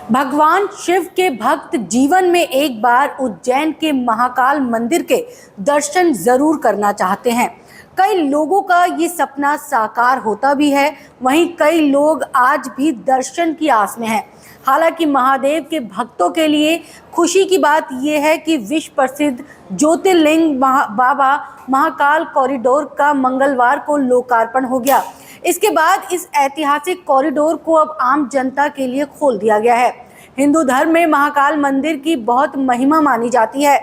भगवान शिव के भक्त जीवन में एक बार उज्जैन के महाकाल मंदिर के दर्शन जरूर करना चाहते हैं। कई लोगों का ये सपना साकार होता भी है, वहीं कई लोग आज भी दर्शन की आस में हैं। हालांकि महादेव के भक्तों के लिए खुशी की बात यह है कि विश्व प्रसिद्ध ज्योतिर्लिंग बाबा महाकाल कॉरिडोर का मंगलवार को लोकार्पण हो गया। इसके बाद इस ऐतिहासिक कॉरिडोर को अब आम जनता के लिए खोल दिया गया है। हिंदू धर्म में महाकाल मंदिर की बहुत महिमा मानी जाती है।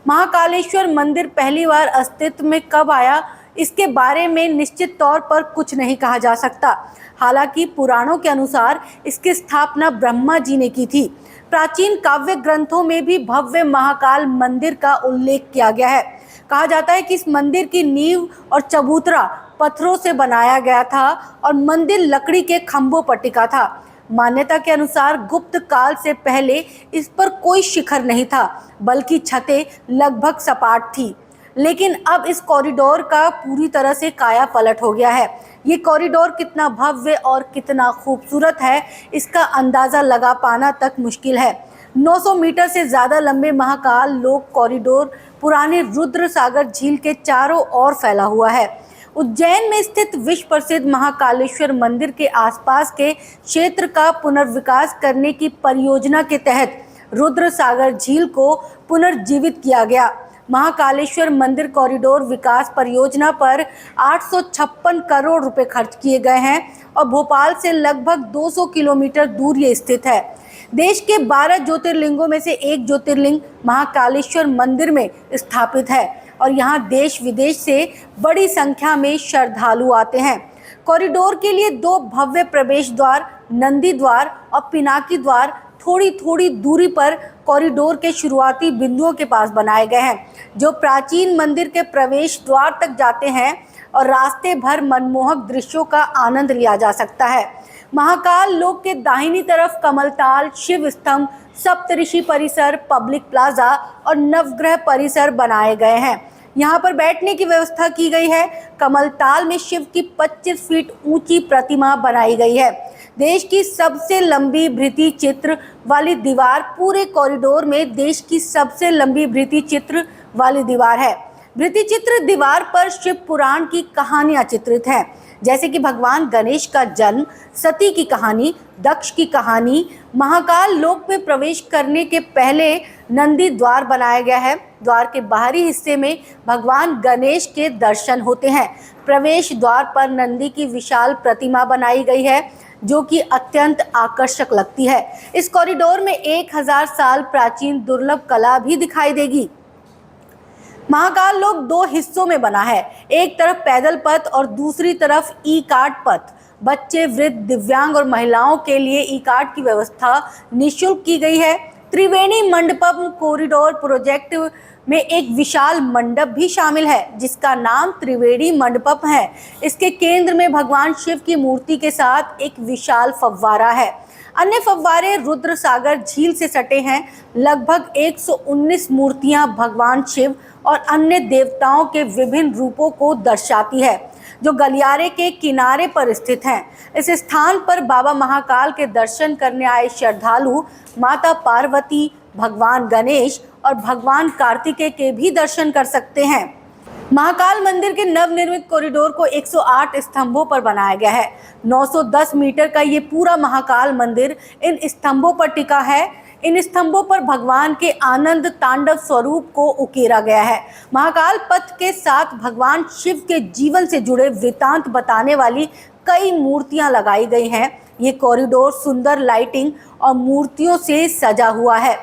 महाकालेश्वर मंदिर पहली बार अस्तित्व में कब आया, इसके बारे में निश्चित तौर पर कुछ नहीं कहा जा सकता। हालांकि पुराणों के अनुसार इसकी स्थापना ब्रह्मा जी ने की थी। प्राचीन काव्य ग्रंथों में भी भव्य महाकाल मंदिर का उल्लेख किया गया है। कहा जाता है कि इस मंदिर की नींव और चबूतरा पत्थरों से बनाया गया था और मंदिर लकड़ी के खंभों पर टिका था। मान्यता के अनुसार गुप्त काल से पहले इस पर कोई शिखर नहीं था, बल्कि छतें लगभग सपाट थी। लेकिन अब इस कॉरिडोर का पूरी तरह से काया पलट हो गया है। ये कॉरिडोर कितना भव्य और कितना खूबसूरत है, इसका अंदाज़ा लगा पाना तक मुश्किल है। 900 मीटर से ज़्यादा लंबे महाकाल लोक कॉरिडोर पुराने रुद्र सागर झील के चारों ओर फैला हुआ है। उज्जैन में स्थित विश्व प्रसिद्ध महाकालेश्वर मंदिर के आसपास के क्षेत्र का पुनर्विकास करने की परियोजना के तहत रुद्र सागर झील को पुनर्जीवित किया गया। महाकालेश्वर मंदिर कॉरिडोर विकास परियोजना पर 856 करोड़ रुपए खर्च किए गए हैं और भोपाल से लगभग 200 किलोमीटर दूर ये स्थित है। देश के 12 ज्योतिर्लिंगों में से एक ज्योतिर्लिंग महाकालेश्वर मंदिर में स्थापित है और यहाँ देश विदेश से बड़ी संख्या में श्रद्धालु आते हैं। कॉरिडोर के लिए 2 भव्य प्रवेश द्वार, नंदी द्वार और पिनाकी द्वार थोड़ी थोड़ी दूरी पर कॉरिडोर के शुरुआती बिंदुओं के पास बनाए गए हैं, जो प्राचीन मंदिर के प्रवेश द्वार तक जाते हैं और रास्ते भर मनमोहक दृश्यों का आनंद लिया जा सकता है। महाकाल लोक के दाहिनी तरफ कमलताल, शिव स्तंभ, सप्तऋषि परिसर, पब्लिक प्लाजा और नवग्रह परिसर बनाए गए हैं। यहाँ पर बैठने की व्यवस्था की गई है। कमलताल में शिव की 25 फीट ऊंची प्रतिमा बनाई गई है। देश की सबसे लंबी भित्ति चित्र वाली दीवार, पूरे कॉरिडोर में देश की सबसे लंबी भित्ति चित्र वाली दीवार है। भित्ति चित्र दीवार पर शिव पुराण की कहानियां चित्रित हैं, जैसे कि भगवान गणेश का जन्म, सती की कहानी, दक्ष की कहानी। महाकाल लोक में प्रवेश करने के पहले नंदी द्वार बनाया गया है। द्वार के बाहरी हिस्से में भगवान गणेश के दर्शन होते हैं। प्रवेश द्वार पर नंदी की विशाल प्रतिमा बनाई गई है, जो कि अत्यंत आकर्षक लगती है। इस कॉरिडोर में 1000 साल प्राचीन दुर्लभ कला भी दिखाई देगी। महाकाल लोक 2 हिस्सों में बना है, एक तरफ पैदल पथ और दूसरी तरफ ई कार्ट पथ। बच्चे, वृद्ध, दिव्यांग और महिलाओं के लिए ई कार्ट की व्यवस्था निःशुल्क की गई है। त्रिवेणी मंडपम कॉरिडोर प्रोजेक्ट में एक विशाल मंडप भी शामिल है, जिसका नाम त्रिवेणी मंडपम है। इसके केंद्र में भगवान शिव की मूर्ति के साथ एक विशाल फव्वारा है। अन्य फव्वारे रुद्र सागर झील से सटे हैं। लगभग 119 मूर्तियां भगवान शिव और अन्य देवताओं के विभिन्न रूपों को दर्शाती है, जो गलियारे के किनारे पर स्थित हैं। इस स्थान पर बाबा महाकाल के दर्शन करने आए श्रद्धालु माता पार्वती, भगवान गणेश और भगवान कार्तिकेय के भी दर्शन कर सकते हैं। महाकाल मंदिर के नवनिर्मित कॉरिडोर को 108 स्तंभों पर बनाया गया है। 910 मीटर का ये पूरा महाकाल मंदिर इन स्तंभों पर टिका है। इन स्तंभों पर भगवान के आनंद तांडव स्वरूप को उकेरा गया है। महाकाल पथ के साथ भगवान शिव के जीवन से जुड़े वृतांत बताने वाली कई मूर्तियां लगाई गई हैं। ये कॉरिडोर सुंदर लाइटिंग और मूर्तियों से सजा हुआ है।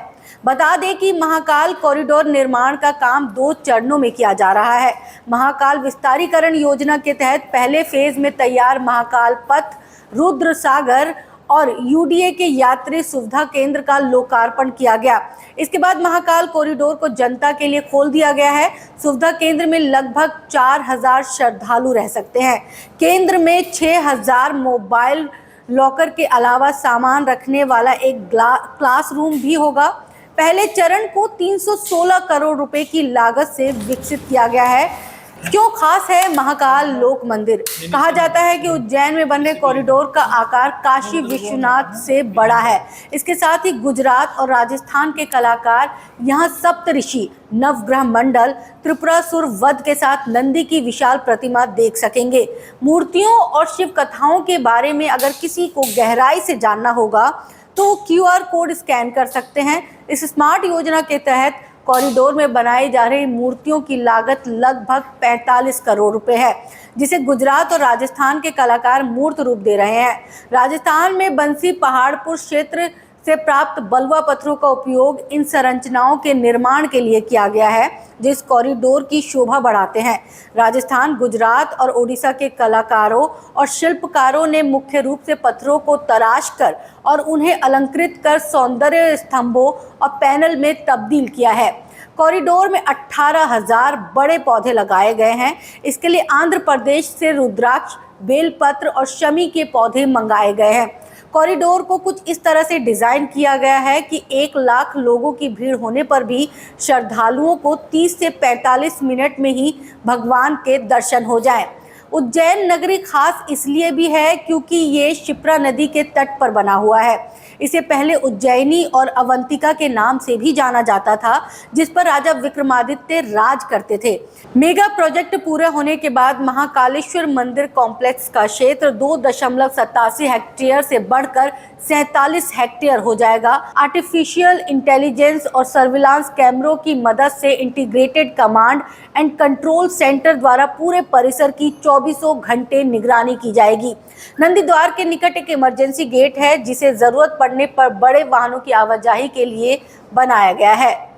बता दें कि महाकाल कॉरिडोर निर्माण का काम 2 चरणों में किया जा रहा है। महाकाल विस्तारीकरण योजना के तहत पहले फेज में तैयार महाकाल पथ, रुद्र सागर और यूडीए के यात्री सुविधा केंद्र का लोकार्पण किया गया। इसके बाद महाकाल कॉरिडोर को जनता के लिए खोल दिया गया है। सुविधा केंद्र में लगभग 4000 श्रद्धालु रह सकते हैं। केंद्र में 6000 मोबाइल लॉकर के अलावा सामान रखने वाला एक क्लासरूम भी होगा। पहले चरण को 316 करोड़ रुपए की लागत से विकसित किया गया है। क्यों खास है महाकाल लोक मंदिर? कहा जाता है कि उज्जैन में बन रहे कॉरिडोर का आकार काशी विश्वनाथ से बड़ा है। इसके साथ ही गुजरात और राजस्थान के कलाकार यहाँ सप्तऋषि, नवग्रह मंडल, त्रिपुरासुर वध के साथ नंदी की विशाल प्रतिमा देख सकेंगे। मूर्तियों और शिव कथाओं के बारे में अगर किसी को गहराई से जानना होगा तो QR कोड स्कैन कर सकते हैं। इस स्मार्ट योजना के तहत कॉरिडोर में बनाई जा रही मूर्तियों की लागत लगभग 45 करोड़ रुपए है, जिसे गुजरात और राजस्थान के कलाकार मूर्त रूप दे रहे हैं। राजस्थान में बंसी पहाड़पुर क्षेत्र से प्राप्त बलुआ पत्थरों का उपयोग इन संरचनाओं के निर्माण के लिए किया गया है, जो इस कॉरिडोर की शोभा बढ़ाते हैं। राजस्थान, गुजरात और ओडिशा के कलाकारों और शिल्पकारों ने मुख्य रूप से पत्थरों को तराश कर और उन्हें अलंकृत कर सौंदर्य स्तंभों और पैनल में तब्दील किया है। कॉरिडोर में 18,000 बड़े पौधे लगाए गए हैं। इसके लिए आंध्र प्रदेश से रुद्राक्ष, बेलपत्र और शमी के पौधे मंगाए गए हैं। कॉरिडोर को कुछ इस तरह से डिजाइन किया गया है कि 1 लाख लोगों की भीड़ होने पर भी श्रद्धालुओं को 30 से 45 मिनट में ही भगवान के दर्शन हो जाएं। उज्जैन नगरी खास इसलिए भी है क्योंकि ये शिप्रा नदी के तट पर बना हुआ है। इसे पहले उज्जैनी और अवंतिका के नाम से भी जाना जाता था, जिस पर राजा विक्रमादित्य राज करते थे। मेगा प्रोजेक्ट पूरा होने के बाद महाकालेश्वर मंदिर कॉम्प्लेक्स का क्षेत्र 2.87 हेक्टेयर से बढ़कर 47 हेक्टेयर हो जाएगा। आर्टिफिशियल इंटेलिजेंस और सर्विलांस कैमरों की मदद से integrated command and control centre द्वारा पूरे परिसर की 24 घंटे निगरानी की जाएगी। नंदी द्वार के निकट एक इमरजेंसी गेट है, जिसे जरूरत पड़ने पर बड़े वाहनों की आवाजाही के लिए बनाया गया है।